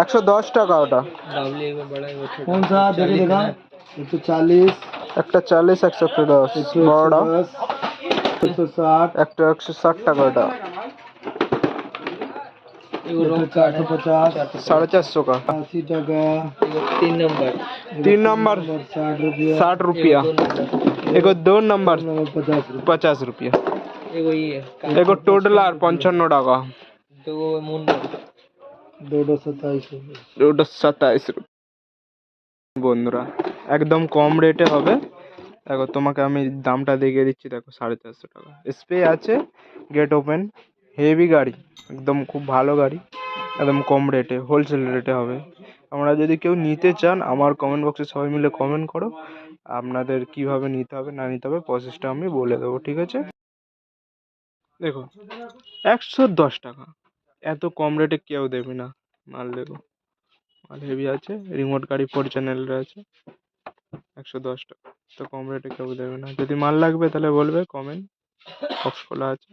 110 টাকা ওটা। कौन सा देखे देखा 140 একটা 40 110 বড়টা 160 একটা 160 টাকা ওটা। 450 450 का 80 টাকা 3 नंबर 60 रुपया 60 रुपया। एगो 2 नंबर 50 रुपया 50 रुपया। एगो टोडलार 55 টাকা। 227 रुपया। 227 বন্ধুরা একদম কম রেটে হবে। দেখো তোমাকে আমি দামটা দেখিয়ে দিচ্ছি, দেখো 450 টাকা। স্প্রে আছে, গেট ওপেন, হেভি গাড়ি, একদম খুব ভালো গাড়ি, একদম কম রেটে হোলসেল রেটে হবে। আমরা যদি কেউ নিতে চান আমার কমেন্ট বক্সে সবাই মিলে কমেন্ট করো, আপনাদের কিভাবে নিতে হবে না নিতে হবে প্রসেসটা আমি বলে দেবো, ঠিক আছে? দেখো 110 টাকা, এত কম রেটে কেউ দেবে না মাল। দেখো মাল হেভি আছে, রিমোট গাড়ি 4 চ্যানেলের আছে, 110 টাকা, তো কম রেটে কেউ দেবে না। যদি মাল লাগবে তাহলে বলবে, কমেন্ট বক্স খোলা আছে।